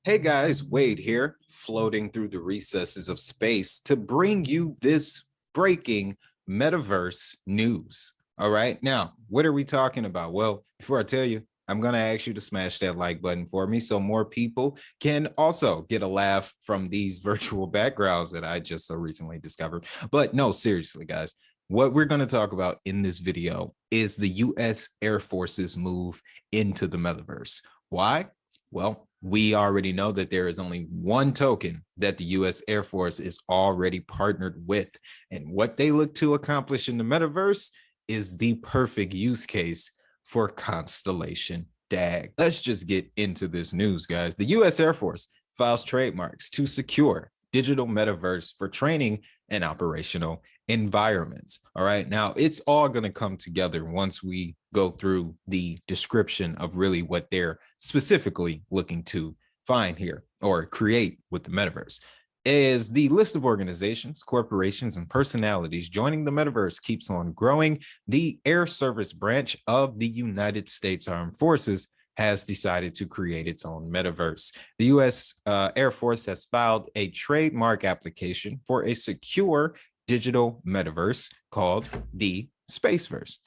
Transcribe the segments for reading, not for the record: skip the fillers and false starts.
Hey guys, Wade here, floating through the recesses of space to bring you this breaking metaverse news. All right, now, what are we talking about? Well, before I tell you, I'm going to ask you to smash that like button for me so more people can also get a laugh from these virtual backgrounds that I just so recently discovered. But no, seriously, guys, what we're going to talk about in this video is the US Air Force's move into the metaverse. Why? Well, we already know that there is only one token that the US Air Force is already partnered with. And what they look to accomplish in the metaverse is the perfect use case for Constellation DAG. Let's just get into this news, guys. The US Air Force files trademarks to secure digital metaverse for training and operational environments. All right. Now it's all going to come together once we go through the description of really what they're specifically looking to find here or create with the metaverse. As the list of organizations, corporations, and personalities joining the metaverse keeps on growing, the Air Service branch of the United States Armed Forces has decided to create its own metaverse. The U.S. Air Force has filed a trademark application for a secure digital metaverse called the Spaceverse.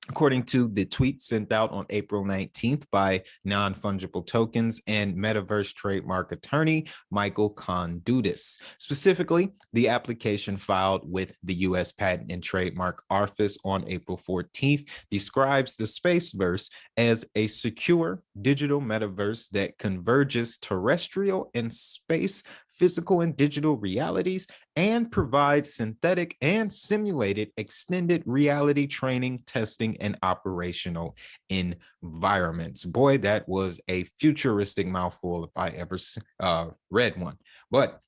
According to the tweet sent out on April 19th by non-fungible tokens and metaverse trademark attorney Michael Condutis. Specifically, the application filed with the U.S. Patent and Trademark Office on April 14th describes the Spaceverse as a secure digital metaverse that converges terrestrial and space, physical and digital realities, and provides synthetic and simulated extended reality training, testing, and operational environments. Boy, that was a futuristic mouthful if I ever read one. But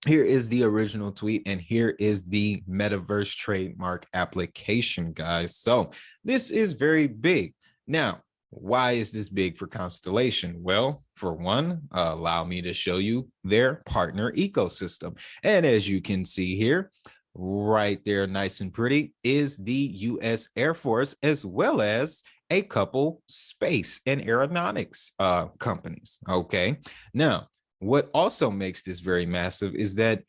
here is the original tweet, and here is the metaverse trademark application, guys. So this is very big. Now, why is this big for Constellation? Well, for one, allow me to show you their partner ecosystem. And as you can see here, right there, nice and pretty, is the US Air Force, as well as a couple space and aeronautics companies. Okay. Now, what also makes this very massive is that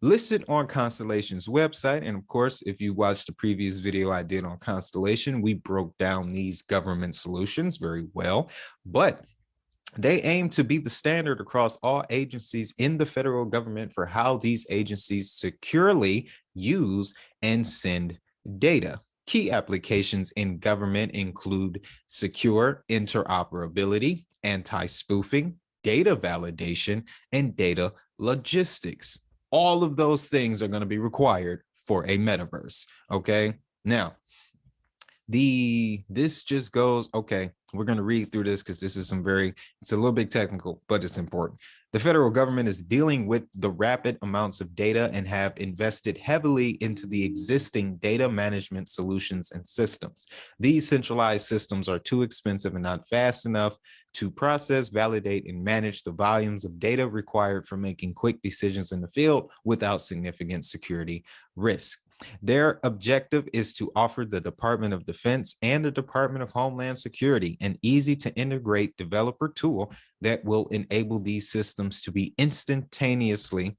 listed on Constellation's website, and of course, if you watched the previous video I did on Constellation, we broke down these government solutions very well, but they aim to be the standard across all agencies in the federal government for how these agencies securely use and send data. Key applications in government include secure interoperability, anti-spoofing, data validation, and data logistics. All of those things are going to be required for a metaverse. Okay. Now, this just goes, okay, we're going to read through this because this is it's a little bit technical, but it's important. The federal government is dealing with the rapid amounts of data and have invested heavily into the existing data management solutions and systems. These centralized systems are too expensive and not fast enough to process, validate, and manage the volumes of data required for making quick decisions in the field without significant security risk. Their objective is to offer the Department of Defense and the Department of Homeland Security an easy to integrate developer tool that will enable these systems to be instantaneously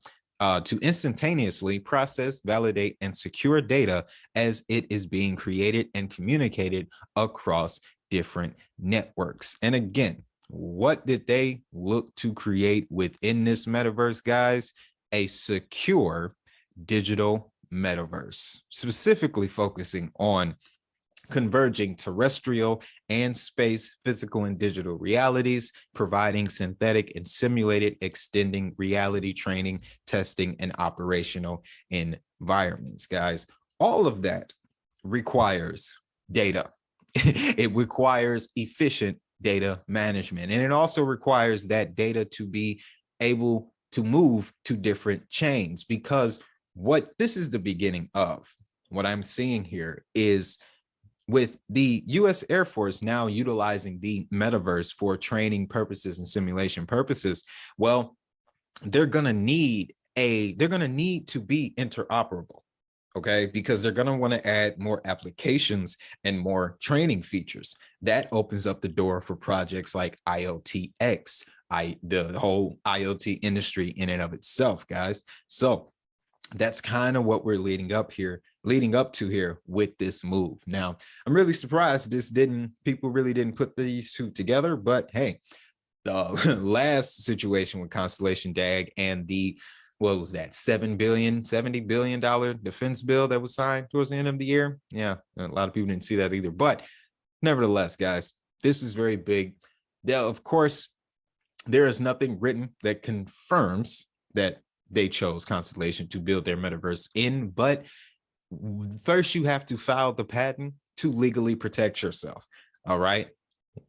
process, validate, and secure data as it is being created and communicated across different networks. And again, what did they look to create within this metaverse, guys? A secure digital metaverse, specifically focusing on converging terrestrial and space, physical and digital realities, providing synthetic and simulated extending reality training, testing, and operational environments, guys. All of that requires data. It requires efficient data management, and it also requires that data to be able to move to different chains, because what this is the beginning of what I'm seeing here is with the US Air Force now utilizing the metaverse for training purposes and simulation purposes. Well, they're going to need to be interoperable. okay? Because they're going to want to add more applications and more training features. That opens up the door for projects like IoTX, the whole IoT industry in and of itself, guys. So that's kind of what we're leading up to here with this move. Now, I'm really surprised people really didn't put these two together, but hey, the last situation with Constellation DAG and what was that, $70 billion defense bill that was signed towards the end of the year. Yeah, a lot of people didn't see that either. But nevertheless, guys, this is very big. Now, of course, there is nothing written that confirms that they chose Constellation to build their metaverse in, but first you have to file the patent to legally protect yourself. All right.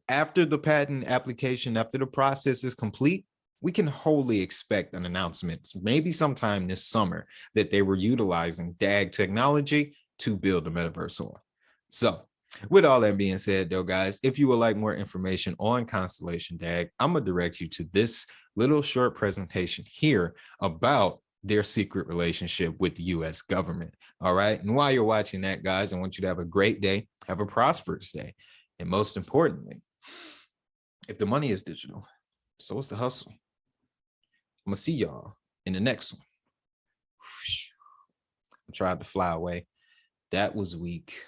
After the patent application, after the process is complete, we can wholly expect an announcement, maybe sometime this summer, that they were utilizing DAG technology to build the metaverse on. So with all that being said, though, guys, if you would like more information on Constellation DAG, I'm going to direct you to this little short presentation here about their secret relationship with the US government. All right. And while you're watching that, guys, I want you to have a great day, have a prosperous day. And most importantly, if the money is digital, so is the hustle. I'm going to see y'all in the next one. I tried to fly away. That was weak.